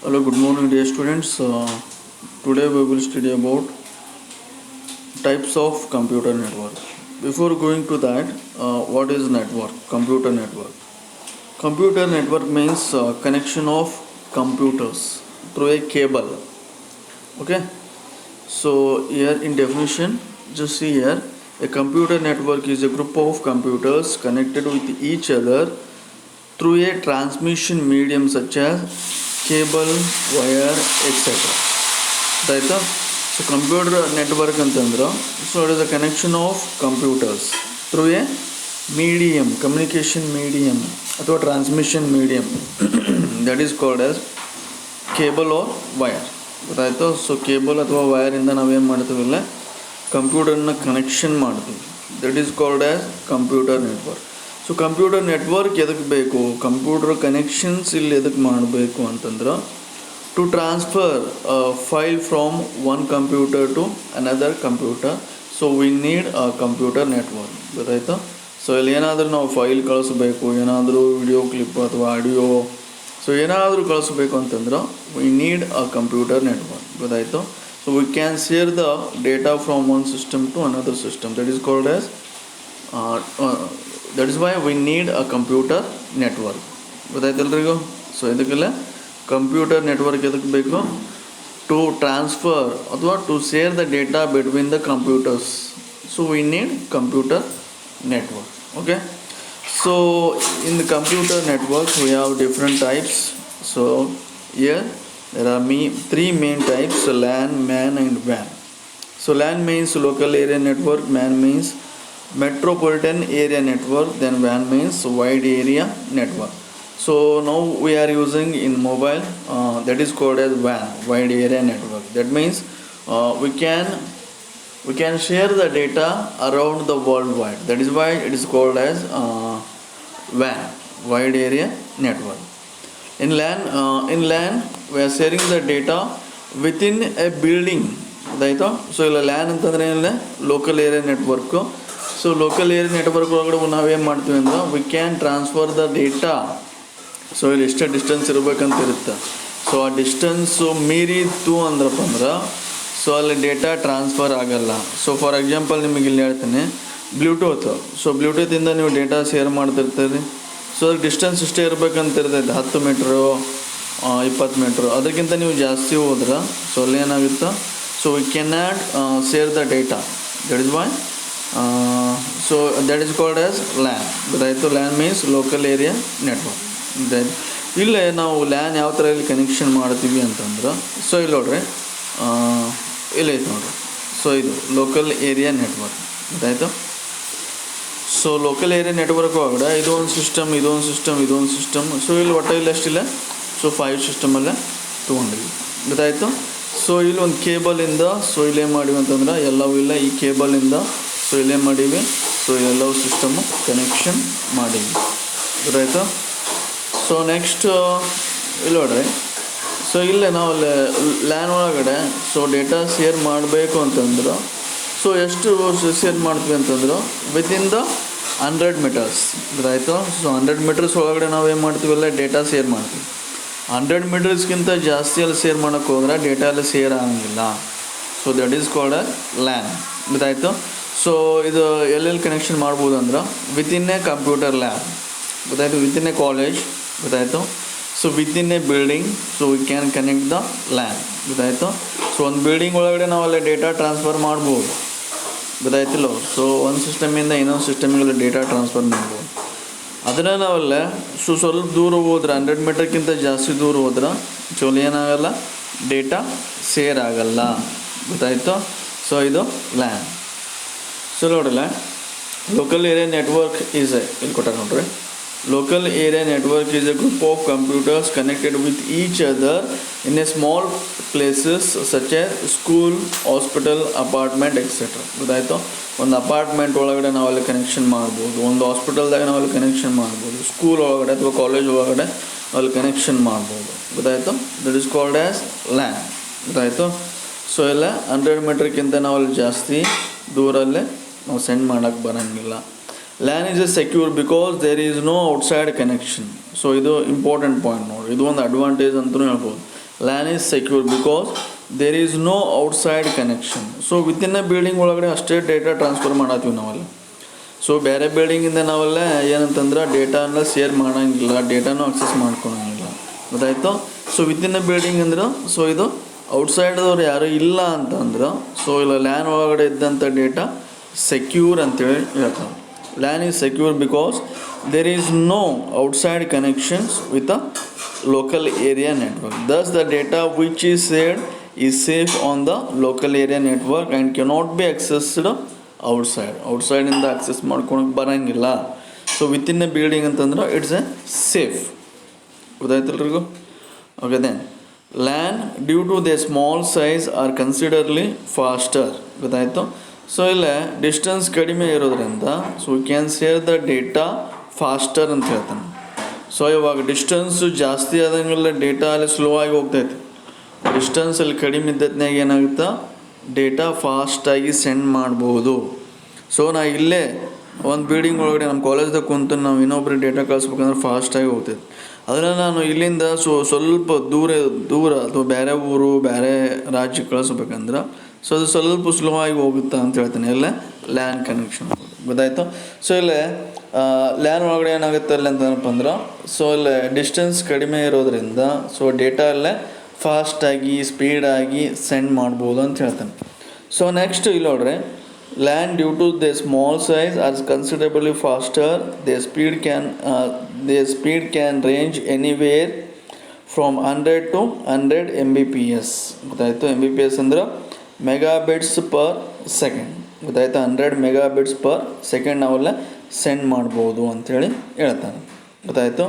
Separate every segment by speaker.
Speaker 1: Hello, good morning, dear students. Today we will study about types of computer network. Before going to that, what is network? Computer network. Computer network means connection of computers through a cable. Okay. So here in definition, just see here, a computer network is a group of computers connected with each other through a transmission medium such as cable, wire, etc. ಆಯಿತಾ. So computer network ಅಂತಂದ್ರೆ so it is a connection of computers through a medium communication medium ಅಥವಾ transmission medium that is called as cable or wire. ಗೊತ್ತಾಯಿತು. So cable ಅಥವಾ ವಯರಿಂದ ನಾವೇನು ಮಾಡ್ತೀವಿಲ್ಲ ಕಂಪ್ಯೂಟರ್ನ connection ಮಾಡ್ತೀವಿ. That is called as computer network. So computer network ಎದಕ್ಕೆ ಬೇಕು, ಕಂಪ್ಯೂಟರ್ ಕನೆಕ್ಷನ್ಸ್ ಇಲ್ಲಿ ಎದಕ್ಕೆ ಮಾಡಬೇಕು ಅಂತಂದ್ರೆ to transfer a file from one computer to another computer, so we need a computer network. ಗೊತ್ತಾಯ್ತಾ. ಸೊ ಇಲ್ಲಿ ಏನಾದರೂ ನಾವು ಫೈಲ್ ಕಳಿಸ್ಬೇಕು, ಏನಾದರೂ ವಿಡಿಯೋ ಕ್ಲಿಪ್ ಅಥವಾ ಆಡಿಯೋ, ಸೊ ಏನಾದರೂ ಕಳಿಸ್ಬೇಕು ಅಂತಂದ್ರೆ we need a computer network. ಗೊತ್ತಾಯಿತು. So we can share the data from one system to another system. That is called as that is why we need a computer network. ಗೊತ್ತಾಯ್ತಲ್ರಿಗೂ. So ಇದಕ್ಕೆಲ್ಲ computer network ಎದಕ್ಕೆ ಬೇಕು, to transfer ಅಥವಾ to share the data between the computers. So we need computer network. Okay. So in the computer network we have different types. So here there are three main types: LAN, MAN and WAN. So LAN means local area network, MAN means metropolitan area network, then WAN means wide area network. So now we are using in mobile that is called as WAN, wide area network. That means we can share the data around the worldwide. That is why it is called as WAN, wide area network. In LAN we are sharing the data within a building. ಆಯಿತಾ. So ಇಲ್ಲ LAN ಅಂತಂದರೆ ಏನಿಲ್ಲ, local area network. So local area network ಒಳಗಡೆ ನಾವೇನು ಮಾಡ್ತೀವಿ ಅಂದ್ರೆ V can transfer the data. So ಇಲ್ಲಿ ಎಷ್ಟೇ ಡಿಸ್ಟೆನ್ಸ್ ಇರಬೇಕಂತ ಇರುತ್ತೆ. ಸೊ ಆ ಡಿಸ್ಟೆನ್ಸು ಮೀರಿತ್ತು ಅಂದ್ರಪ್ಪ ಅಂದ್ರೆ ಸೊ ಅಲ್ಲಿ ಡೇಟಾ ಟ್ರಾನ್ಸ್ಫರ್ ಆಗಲ್ಲ. ಸೊ ಫಾರ್ ಎಕ್ಸಾಂಪಲ್ ನಿಮಗೆ ಇಲ್ಲಿ ಹೇಳ್ತೀನಿ, ಬ್ಲೂಟೂತ್. ಸೊ ಬ್ಲೂಟೂತಿಂದ ನೀವು ಡೇಟಾ ಶೇರ್ ಮಾಡ್ತಿರ್ತೀರಿ. ಸೊ ಅದಕ್ಕೆ ಡಿಸ್ಟೆನ್ಸ್ ಇಷ್ಟೇ ಇರಬೇಕಂತ ಇರ್ತೈತೆ, 10 ಮೀಟ್ರು 20 ಮೀಟ್ರು. ಅದಕ್ಕಿಂತ ನೀವು ಜಾಸ್ತಿ ಹೋದ್ರೆ ಸೊ ಅಲ್ಲಿ ಏನಾಗುತ್ತೆ, so we can not share the data. That is why so that is called as LAN. ಗೊತ್ತಾಯಿತು. LAN means local area network. ಇಲ್ಲೇ ನಾವು ಲ್ಯಾನ್ ಯಾವ ಥರ ಇಲ್ಲಿ ಕನೆಕ್ಷನ್ ಮಾಡ್ತೀವಿ ಅಂತಂದ್ರೆ ಸೊ ಇಲ್ಲಿ ನೋಡ್ರಿ, ಇಲ್ಲೈತೆ ನೋಡ್ರಿ. ಸೊ ಇದು ಲೋಕಲ್ ಏರಿಯಾ ನೆಟ್ವರ್ಕ್. ಗೊತ್ತಾಯಿತು. ಸೊ ಲೋಕಲ್ ಏರಿಯಾ ನೆಟ್ವರ್ಕ್ ಒಳಗಡೆ ಇದೊಂದು ಸಿಸ್ಟಮ್, ಇದೊಂದು ಸಿಸ್ಟಮ್, ಇದೊಂದು ಸಿಸ್ಟಮ್. ಸೊ ಇಲ್ಲಿ ಒಟ್ಟು ಇಲ್ಲ ಎಷ್ಟಿಲ್ಲ, ಸೊ 5 ಸಿಸ್ಟಮಲ್ಲೇ ತೊಗೊಂಡಿವಿ. ಗೊತ್ತಾಯಿತು. ಸೊ ಇಲ್ಲಿ ಒಂದು ಕೇಬಲಿಂದ ಸೊ ಇಲ್ಲೇನು ಮಾಡೀವಿ ಅಂತಂದ್ರೆ ಎಲ್ಲವೂ ಇಲ್ಲ, ಈ ಕೇಬಲಿಂದ ಸೊ ಇಲ್ಲೇನು ಮಾಡೀವಿ, ಸೊ ಎಲ್ಲವೂ ಸಿಸ್ಟಮು ಕನೆಕ್ಷನ್ ಮಾಡೀವಿ. ಗೊತ್ತಾಯ್ತು. ಸೊ ನೆಕ್ಸ್ಟ್ ಇಲ್ಲಿ ನೋಡ್ರಿ. ಸೊ ಇಲ್ಲೇ ನಾವು ಲ್ಯಾನ್ ಒಳಗಡೆ ಸೊ ಡೇಟಾ ಶೇರ್ ಮಾಡಬೇಕು ಅಂತಂದ್ರೆ ಸೊ ಎಷ್ಟು ಶೇರ್ ಮಾಡ್ತೀವಿ ಅಂತಂದ್ರೆ ವಿತಿನ್ ದ 100 ಮೀಟರ್ಸ್. ಗೊತ್ತಾಯ್ತು. ಸೊ 100 ಮೀಟರ್ಸ್ ಒಳಗಡೆ ನಾವು ಏನು ಮಾಡ್ತೀವಲ್ಲ ಡೇಟಾ ಶೇರ್ ಮಾಡ್ತೀವಿ. 100 ಮೀಟರ್ಸ್ಗಿಂತ ಜಾಸ್ತಿ ಅಲ್ಲಿ ಶೇರ್ ಮಾಡೋಕ್ಕೆ ಹೋದ್ರೆ ಡೇಟಾ ಅಲ್ಲಿ ಶೇರ್ ಆಗಂಗಿಲ್ಲ. So that is called a LAN. ಗೊತ್ತಾಯಿತು. ಸೊ ಇದು ಎಲ್ಲೆಲ್ಲಿ ಕನೆಕ್ಷನ್ ಮಾಡ್ಬೋದು ಅಂದ್ರೆ ವಿತಿನ್ ಎ ಕಂಪ್ಯೂಟರ್ ಲ್ಯಾಬ್. ಗೊತ್ತಾಯಿತು. Within a college. ಗೊತ್ತಾಯಿತು. So within a building so we can connect the LAN. ಗೊತ್ತಾಯಿತು. ಸೊ ಒಂದು ಬಿಲ್ಡಿಂಗ್ ಒಳಗಡೆ ನಾವು ಅಲ್ಲಿ ಡೇಟಾ ಟ್ರಾನ್ಸ್ಫರ್ ಮಾಡ್ಬೋದು. ಗೊತ್ತಾಯ್ತಿಲ್ಲ. ಸೊ ಒಂದು ಸಿಸ್ಟಮಿಂದ ಇನ್ನೊಂದು ಸಿಸ್ಟಮಿಗೆಲ್ಲ ಡೇಟಾ ಟ್ರಾನ್ಸ್ಫರ್ ಮಾಡ್ಬೋದು. ಅದನ್ನು ನಾವಲ್ಲ ಸೊ ಸ್ವಲ್ಪ ದೂರ ಹೋದ್ರೆ 100 ಮೀಟರ್ಗಿಂತ ಜಾಸ್ತಿ ದೂರ ಹೋದ್ರೆ ಸೊ ಏನಾಗಲ್ಲ, ಡೇಟಾ ಶೇರ್ ಆಗಲ್ಲ. ಗೊತ್ತಾಯಿತು. ಸೊ ಇದು ಲ್ಯಾನ್. ಸೊ ನೋಡಿಲ್ಲ, ಲೋಕಲ್ ಏರಿಯಾ ನೆಟ್ವರ್ಕ್ ಈಸ್ ಇಲ್ಲಿ ಕೊಟ್ಟ ನೋಡ್ರಿ. Local area network is a group of computers connected with each other in a small places such as school, hospital, apartment, etc. ಗೊತ್ತಾಯಿತು. ಒಂದು apartment ಒಳಗಡೆ ನಾವಲ್ಲಿ ಕನೆಕ್ಷನ್ ಮಾಡ್ಬೋದು, ಒಂದು ಹಾಸ್ಪಿಟಲ್ದಾಗ ನಾವಲ್ಲಿ ಕನೆಕ್ಷನ್ ಮಾಡ್ಬೋದು, ಸ್ಕೂಲ್ ಒಳಗಡೆ ಅಥವಾ ಕಾಲೇಜ್ ಒಳಗಡೆ ಅಲ್ಲಿ ಕನೆಕ್ಷನ್ ಮಾಡ್ಬೋದು. ಗೊತ್ತಾಯಿತು. That is called as LAN. ಗೊತ್ತಾಯಿತು. ಸೊ ಎಲ್ಲ 100 ಮೀಟರ್ಗಿಂತ ನಾವಲ್ಲಿ ಜಾಸ್ತಿ ದೂರಲ್ಲೇ ನಾವು ಸೆಂಡ್ ಮಾಡೋಕ್ಕೆ ಬರೋಂಗಿಲ್ಲ. LAN is a secure because there is no outside connection. So ಇದು ಇಂಪಾರ್ಟೆಂಟ್ ಪಾಯಿಂಟ್ ನೋಡಿ. ಇದು ಒಂದು ಅಡ್ವಾಂಟೇಜ್ ಅಂತಲೂ ಹೇಳ್ಬೋದು. LAN is secure because there is no outside connection. So within a building ಒಳಗಡೆ ಅಷ್ಟೇ ಡೇಟಾ ಟ್ರಾನ್ಸ್ಫರ್ ಮಾಡತ್ತೀವಿ ನಾವೆಲ್ಲ. ಸೊ ಬೇರೆ ಬಿಲ್ಡಿಂಗಿಂದ ನಾವೆಲ್ಲ ಏನಂತಂದ್ರೆ ಡೇಟಾನ ಶೇರ್ ಮಾಡೋಂಗಿಲ್ಲ, ಡೇಟಾನು ಅಕ್ಸೆಸ್ ಮಾಡ್ಕೊಳಂಗಿಲ್ಲ. ಗೊತ್ತಾಯ್ತು? ಸೊ ವಿತಿನ್ ಎ ಬಿಲ್ಡಿಂಗ್ ಅಂದ್ರೆ ಸೊ ಇದು ಔಟ್ಸೈಡ್ದವ್ರು ಯಾರು ಇಲ್ಲ ಅಂತಂದ್ರೆ ಸೊ ಇಲ್ಲ ಲ್ಯಾನ್ ಒಳಗಡೆ ಇದ್ದಂಥ ಡೇಟಾ ಸೆಕ್ಯೂರ್ ಅಂತೇಳಿ ಹೇಳ್ತಾರೆ. LAN is secure because there is no outside connections with a local area network. Thus the data which is shared is safe on the local area network and cannot be accessed outside ಇಂದ access ಮಾಡ್ಕೊಳಕ್ಕೆ ಬರಂಗಿಲ್ಲ. So within a building ಅಂತಂದ್ರೆ it's a safe. ಗೊತ್ತಾಯ್ತಲ್ರಿಗೂ? Okay then LAN due to the small size are considerably faster. ಗೊತ್ತಾಯ್ತು? So ಇಲ್ಲೇ distance ಕಡಿಮೆ ಇರೋದ್ರಿಂದ so we can share the data faster ಅಂತ ಹೇಳ್ತಾನೆ. ಸೊ ಇವಾಗ ಡಿಸ್ಟೆನ್ಸು ಜಾಸ್ತಿ ಆದಂಗೆಲ್ಲ ಡೇಟಾ ಅಲ್ಲಿ ಸ್ಲೋ ಆಗಿ ಹೋಗ್ತೈತೆ. ಡಿಸ್ಟೆನ್ಸಲ್ಲಿ ಕಡಿಮೆ ಇದ್ದತ್ನಾಗ ಏನಾಗುತ್ತೆ, ಡೇಟಾ ಫಾಸ್ಟಾಗಿ ಸೆಂಡ್ ಮಾಡ್ಬೋದು. ಸೊ ನಾ ಇಲ್ಲೇ ಒಂದು ಬಿಲ್ಡಿಂಗ್ ಒಳಗಡೆ ನಮ್ಮ ಕಾಲೇಜ್ದಾಗ ಕುಂತು ನಾವು ಇನ್ನೊಬ್ರಿಗೆ ಡೇಟಾ ಕಳಿಸ್ಬೇಕಂದ್ರೆ ಫಾಸ್ಟಾಗಿ ಹೋಗ್ತೈತೆ. ಅದನ್ನು ನಾನು ಇಲ್ಲಿಂದ ಸ್ವಲ್ಪ ದೂರ ಅಥವಾ ಬೇರೆ ಊರು ಬೇರೆ ರಾಜ್ಯಕ್ಕೆ ಕಳಿಸ್ಬೇಕಂದ್ರೆ ಸೊ ಅದು ಸ್ವಲ್ಪ ಸ್ಲೋ ಆಗಿ ಹೋಗುತ್ತಾ ಅಂತ ಹೇಳ್ತಾನೆ. ಎಲ್ಲ ಲ್ಯಾನ್ ಕನೆಕ್ಷನ್. ಗೊತ್ತಾಯ್ತು? ಸೊ ಇಲ್ಲೇ ಲ್ಯಾನ್ ಒಳಗಡೆ ಏನಾಗುತ್ತೆ ಅಲ್ಲಿ ಅಂತಂದಪ್ಪ ಅಂದ್ರೆ ಸೊ ಇಲ್ಲೇ ಡಿಸ್ಟೆನ್ಸ್ ಕಡಿಮೆ ಇರೋದ್ರಿಂದ ಸೊ ಡೇಟಾ ಅಲ್ಲೇ ಫಾಸ್ಟಾಗಿ ಸ್ಪೀಡಾಗಿ ಸೆಂಡ್ ಮಾಡ್ಬೋದು ಅಂತ ಹೇಳ್ತಾನೆ. ಸೊ ನೆಕ್ಸ್ಟ್ ಇಲ್ಲಿ ನೋಡ್ರಿ, LAN due to the small size are considerably faster. They speed can range anywhere from 100 to 100 Mbps. ಗೊತ್ತಾಯ್ತು? Mbps ಅಂದ್ರೆ ಮೆಗಾಬಿಟ್ಸ್ ಪರ್ ಸೆಕೆಂಡ್. ಗೊತ್ತಾಯ್ತು? 100 ಮೆಗಾಬಿಟ್ಸ್ ಪರ್ ಸೆಕೆಂಡ್ ನಾವೆಲ್ಲ ಸೆಂಡ್ ಮಾಡ್ಬೋದು ಅಂಥೇಳಿ ಹೇಳ್ತಾನೆ. ಗೊತ್ತಾಯಿತು?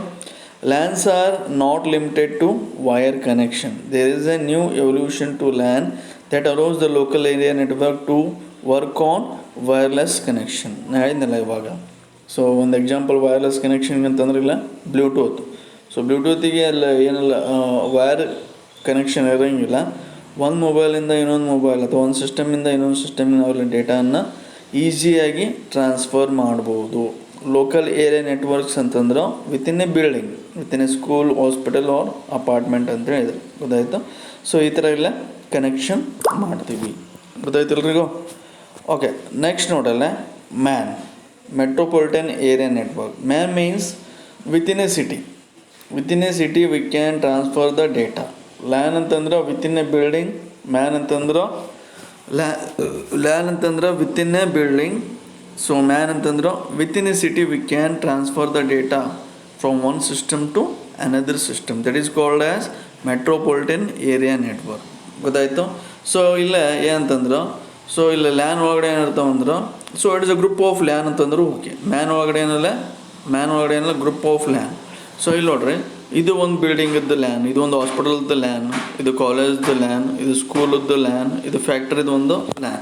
Speaker 1: LANs are not limited to wire connection. There is a new evolution to LAN that allows the local area network to work on wireless connection. ನಾನು ಹೇಳಿದ್ನಲ್ಲ ಇವಾಗ. So ಒಂದು ಎಕ್ಸಾಂಪಲ್ ವೈರ್ಲೆಸ್ ಕನೆಕ್ಷನ್ ಅಂತಂದ್ರೆ ಇಲ್ಲ ಬ್ಲೂಟೂತ್. ಸೊ ಬ್ಲೂಟೂತಿಗೆ ಎಲ್ಲ ಏನಿಲ್ಲ wire connection ಇರೋಂಗಿಲ್ಲ. ಒಂದು ಮೊಬೈಲಿಂದ ಇನ್ನೊಂದು ಮೊಬೈಲ್ ಅಥವಾ ಒಂದು ಸಿಸ್ಟಮಿಂದ ಇನ್ನೊಂದು ಸಿಸ್ಟಮಿನ ನಾವೆಲ್ಲ ಡೇಟಾವನ್ನು ಈಸಿಯಾಗಿ ಟ್ರಾನ್ಸ್ಫರ್ ಮಾಡ್ಬೋದು. ಲೋಕಲ್ ಏರಿಯಾ ನೆಟ್ವರ್ಕ್ಸ್ ಅಂತಂದ್ರೆ within a building, within a school, hospital or apartment ಅಂತ ಹೇಳಿದ್ರು. ಗೊತ್ತಾಯ್ತು? ಸೊ ಈ ಥರ ಎಲ್ಲ ಕನೆಕ್ಷನ್ ಮಾಡ್ತೀವಿ. ಗೊತ್ತಾಯ್ತಲ್ರಿಗೂ? ಓಕೆ, ನೆಕ್ಸ್ಟ್ ನೋಡಲ್ಲ MAN, metropolitan area network. MAN means within a city. Within a city we can transfer the data. LAN ಅಂತಂದ್ರೆ ವಿತಿನ್ ಎ ಬಿಲ್ಡಿಂಗ್, ಮ್ಯಾನ್ ಅಂತಂದ್ರೆ ಲ್ಯಾನ್ ಅಂತಂದ್ರೆ within a building. So MAN ಅಂತಂದ್ರೆ within a city we can transfer the data from one system to another system. That is called as metropolitan area network. ಗೊತ್ತಾಯ್ತು? So ಇಲ್ಲೇ ಏನಂತಂದ್ರೆ so ಇಲ್ಲ LAN ಒಳಗಡೆ ಏನಿರ್ತಾವಂದ್ರೆ so it is a group of LAN ಅಂತಂದ್ರೆ okay. MAN ಒಳಗಡೆ ಏನಿಲ್ಲ group of LAN. So ಇಲ್ಲಿ ನೋಡ್ರಿ, ಇದು ಒಂದು ಬಿಲ್ಡಿಂಗದ್ದು ಲ್ಯಾನ್, ಇದು ಒಂದು ಹಾಸ್ಪಿಟಲ್ದು ಲ್ಯಾನ್, ಇದು ಕಾಲೇಜ್ದು ಲ್ಯಾನ್, ಇದು ಸ್ಕೂಲದ್ದು ಲ್ಯಾನ್, ಇದು ಫ್ಯಾಕ್ಟ್ರಿದು ಒಂದು ಲ್ಯಾನ್.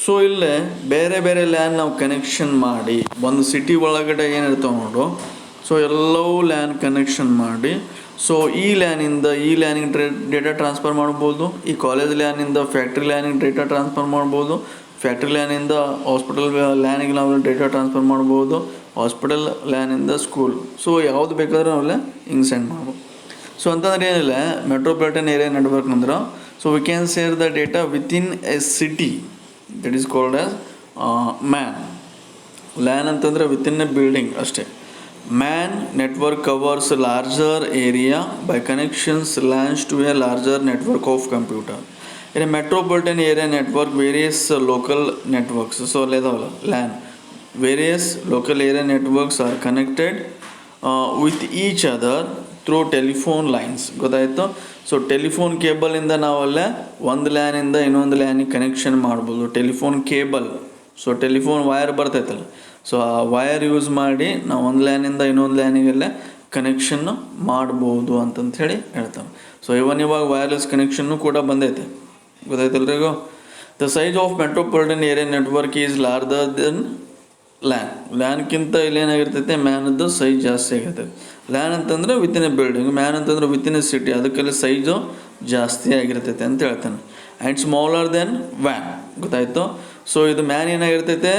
Speaker 1: ಸೊ ಇಲ್ಲೇ ಬೇರೆ ಬೇರೆ ಲ್ಯಾನ್ ನಾವು ಕನೆಕ್ಷನ್ ಮಾಡಿ ಒಂದು ಸಿಟಿ ಒಳಗಡೆ ಏನಿರ್ತಾವೆ ನೋಡು, ಸೊ ಎಲ್ಲವೂ ಲ್ಯಾನ್ ಕನೆಕ್ಷನ್ ಮಾಡಿ ಸೊ ಈ ಲ್ಯಾನಿಂದ ಈ ಲ್ಯಾನಿಗೆ ಡೇಟಾ ಟ್ರಾನ್ಸ್ಫರ್ ಮಾಡ್ಬೋದು. ಈ ಕಾಲೇಜ್ ಲ್ಯಾನಿಂದ ಫ್ಯಾಕ್ಟ್ರಿ ಲ್ಯಾನಿಗೆ ಡೇಟಾ ಟ್ರಾನ್ಸ್ಫರ್ ಮಾಡ್ಬೋದು. ಫ್ಯಾಕ್ಟ್ರಿ ಲ್ಯಾನಿಂದ ಹಾಸ್ಪಿಟಲ್ ಲ್ಯಾನಿಗೆ ನಾವು ಡೇಟಾ ಟ್ರಾನ್ಸ್ಫರ್ ಮಾಡ್ಬೋದು. ಹಾಸ್ಪಿಟಲ್ ಲ್ಯಾನಿಂದ ಸ್ಕೂಲ್. ಸೊ ಯಾವುದು ಬೇಕಾದ್ರೆ ನಾವೆಲ್ಲ ಹಿಂಗೆ ಸೆಂಡ್ ಮಾಡ್ಬೋದು. ಸೊ ಅಂತಂದ್ರೆ ಏನಿಲ್ಲ ಮೆಟ್ರೋಪಾಲಿಟನ್ ಏರಿಯಾ ನೆಟ್ವರ್ಕ್ ಅಂದ್ರೆ so we can share the data within a city. That is called as MAN. LAN ಅಂತಂದರೆ ವಿತಿನ್ ಎ ಬಿಲ್ಡಿಂಗ್ ಅಷ್ಟೇ. MAN network covers larger area by connections LANs to a larger network of computer. In a metropolitan area network, various local networks, so LAN, various local area networks are connected with each other through telephone lines. ಗೊತ್ತಾಯ್ತು? So telephone ಕೇಬಲಿಂದ ನಾವಲ್ಲೇ ಒಂದು ಲ್ಯಾನಿಂದ ಇನ್ನೊಂದು ಲ್ಯಾನಿಗೆ connection ಮಾಡ್ಬೋದು. Telephone cable, so telephone wire ಬರ್ತೈತಲ್ಲ, so ಆ ವೈರ್ ಯೂಸ್ ಮಾಡಿ ನಾವು ಒಂದು ಲ್ಯಾನಿಂದ ಇನ್ನೊಂದು ಲ್ಯಾನಿಗೆಲ್ಲ ಕನೆಕ್ಷನ್ ಮಾಡ್ಬೋದು ಅಂತಂಥೇಳಿ ಹೇಳ್ತಾವೆ. ಸೊ ಇವಾಗ ವೈರ್ಲೆಸ್ ಕನೆಕ್ಷನ್ನು ಕೂಡ ಬಂದೈತೆ. ಗೊತ್ತಾಯ್ತಲ್ರಿಗೂ? The size of metropolitan area network is larger than LAN. ಲ್ಯಾನ್ಗಿಂತ ಇಲ್ಲೇನಾಗಿರ್ತೈತೆ ಮ್ಯಾನದ್ದು ಸೈಜ್ ಜಾಸ್ತಿ ಆಗಿರ್ತೈತೆ. ಲ್ಯಾನ್ ಅಂತಂದರೆ ವಿತಿನ್ ಎ ಬಿಲ್ಡಿಂಗ್, ಮ್ಯಾನ್ ಅಂತಂದ್ರೆ ವಿತಿನ್ ಎ ಸಿಟಿ, ಅದಕ್ಕೆಲ್ಲ ಸೈಜು ಜಾಸ್ತಿ ಆಗಿರ್ತೈತೆ ಅಂತ ಹೇಳ್ತಾನೆ. ಆ್ಯಂಡ್ ಸ್ಮಾಲರ್ ದೆನ್ ವ್ಯಾನ್. ಗೊತ್ತಾಯ್ತು? ಸೊ ಇದು ಮ್ಯಾನ್ ಏನಾಗಿರ್ತೈತೆ,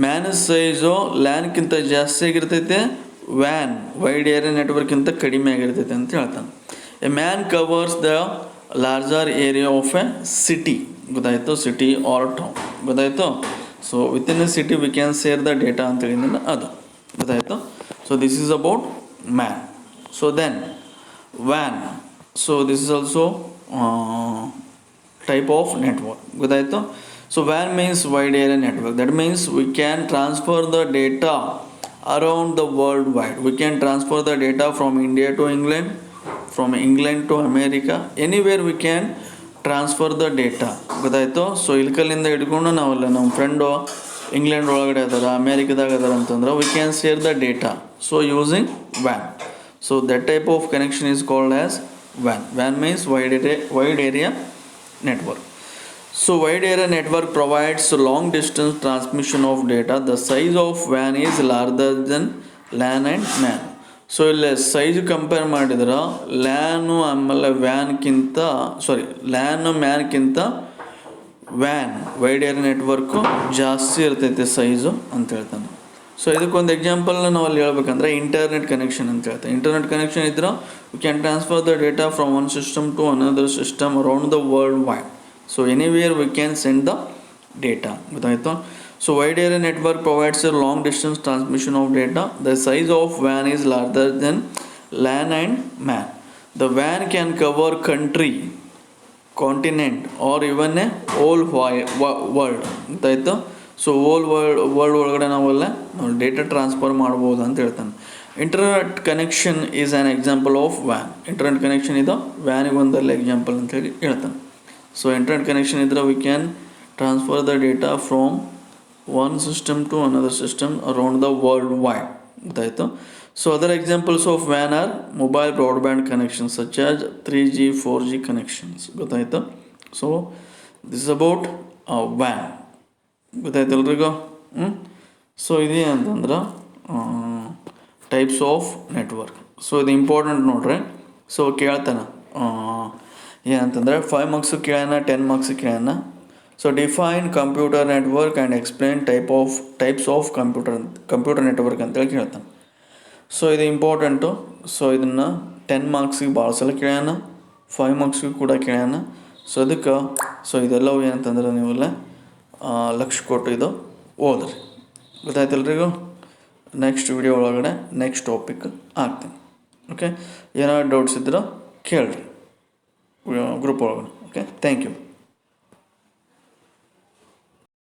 Speaker 1: ಮ್ಯಾನ್ ಸೈಜು ಲ್ಯಾನ್ಗಿಂತ ಜಾಸ್ತಿ ಆಗಿರ್ತೈತೆ, ವ್ಯಾನ್ ವೈಡ್ ಏರಿಯಾ ನೆಟ್ವರ್ಕ್ಗಿಂತ ಕಡಿಮೆ ಆಗಿರ್ತೈತೆ ಅಂತ ಹೇಳ್ತಾನೆ. A MAN covers the larger area of a city. ಗೊತ್ತಾಯಿತು, ಸಿಟಿ ಆರ್ ಟೌನ್. ಗೊತ್ತಾಯಿತು. So within a city we can share the data ಅಂತ ಹೇಳಿದ್ರೆ ಅದು ಗೊತ್ತಾಯಿತು. So this is about MAN. So then ವ್ಯಾನ್. So this is also type of network. ಗೊತ್ತಾಯಿತು. So WAN means wide area network. That means we can transfer the data around the world wide. We can transfer the data from India to England, from England to America, anywhere we can transfer the data. ಗೊತ್ತಾಯಿತು. So ಇಲ್ಕಲ್ಲಿಂದ ಹಿಡ್ಕೊಂಡು ನಾವಲ್ಲ ನಮ್ಮ friend England ಒಳಗಡೆ ಅದಾರ, ಅಮೇರಿಕಾದಾಗ ಅದಾರ ಅಂತಂದ್ರೆ V can share the data. So using WAN. So that type of connection is called as WAN. WAN means wide area network. So wide area network provides long distance transmission of data. The size of WAN is larger than LAN and MAN. So ಇಲ್ಲಿ size compare ಮಾಡಿದ್ರೆ ಲ್ಯಾನು ಆಮೇಲೆ ಮ್ಯಾನ್ಕಿಂತ van wide area network ಜಾಸ್ತಿ ಇರ್ತೈತೆ size ಅಂತ ಹೇಳ್ತಾನೆ. So ಇದಕ್ಕೊಂದು ಎಕ್ಸಾಂಪಲ್ನ ನಾವು ಅಲ್ಲಿ ಹೇಳ್ಬೇಕಂದ್ರೆ ಇಂಟರ್ನೆಟ್ ಕನೆಕ್ಷನ್ ಅಂತ ಹೇಳ್ತಾರೆ. ಇಂಟರ್ನೆಟ್ ಕನೆಕ್ಷನ್ ಇದ್ರೆ we can transfer the data from one system to another system around the world wide. So anywhere we can send the data. ಗೊತ್ತಾಯಿತು. So wide area network provides A long distance transmission of data. The size of van is larger than LAN and man. The van can cover country, continent R even A whole world. ಗೊತ್ತಾಯಿತು. So world ಒಳಗಡೆ ನಾವೆಲ್ಲ data transfer ಮಾಡ್ಬೋದು ಅಂತ ಹೇಳ್ತಾನೆ. Internet connection is an example of ವ್ಯಾನ್. Internet connection ಇದು ವ್ಯಾನಿಗೆ ಒಂದಲ್ಲ ಎಕ್ಸಾಂಪಲ್ ಅಂತ ಹೇಳಿ ಹೇಳ್ತಾನೆ. ಸೊ ಇಂಟರ್ನೆಟ್ ಕನೆಕ್ಷನ್ ಇದ್ರೆ we can transfer the data from one system to another system around the world wide. ಗೊತ್ತಾಯಿತು. ಸೊ ಅದರ್ ಎಕ್ಸಾಂಪಲ್ಸ್ ಆಫ್ ವ್ಯಾನ್ are mobile broadband connection such as 3G 4G connections. ಗೊತ್ತಾಯಿತು. So this about ವ್ಯಾನ್. ಗೊತ್ತಾಯ್ತು ಎಲ್ರಿಗೂ. So ಇದೇ ಅಂತಂದ್ರೆ types of network. So ಇದು important ನೋಡ್ರಿ. ಸೊ ಕೇಳ್ತಾನೆ ಏನಂತಂದರೆ 5 ಮಾರ್ಕ್ಸ್ ಕೇಳೋಣ, 10 ಮಾರ್ಕ್ಸ್ ಕೇಳೋಣ. So define computer network and explain types of computer network ಅಂತೇಳಿ ಕೇಳ್ತಾನೆ. ಸೊ ಇದು ಇಂಪಾರ್ಟೆಂಟು. ಸೊ ಇದನ್ನು 10 ಮಾರ್ಕ್ಸಿಗೆ ಭಾಳ ಸಲ ಕೇಳೋಣ, 5 ಮಾರ್ಕ್ಸಿಗೆ ಕೂಡ ಕೇಳೋಣ. ಸೊ ಅದಕ್ಕೆ ಸೊ ಇದೆಲ್ಲವೂ ಏನಂತಂದ್ರೆ ನೀವೆಲ್ಲ ಲಕ್ಷ ಕೊಟ್ಟು ಇದು ಓದ್ರಿ. ಗೊತ್ತಾಯ್ತು ಎಲ್ರಿಗೂ. ನೆಕ್ಸ್ಟ್ ವಿಡಿಯೋ ಒಳಗಡೆ ನೆಕ್ಸ್ಟ್ ಟಾಪಿಕ್ ಆಗ್ತೀನಿ. ಓಕೆ. ಏನಾದ್ರು ಡೌಟ್ಸ್ ಇದ್ರೆ ಕೇಳ್ರಿ ಗ್ರೂಪ್ ಒಳಗಡೆ. ಓಕೆ. Thank you.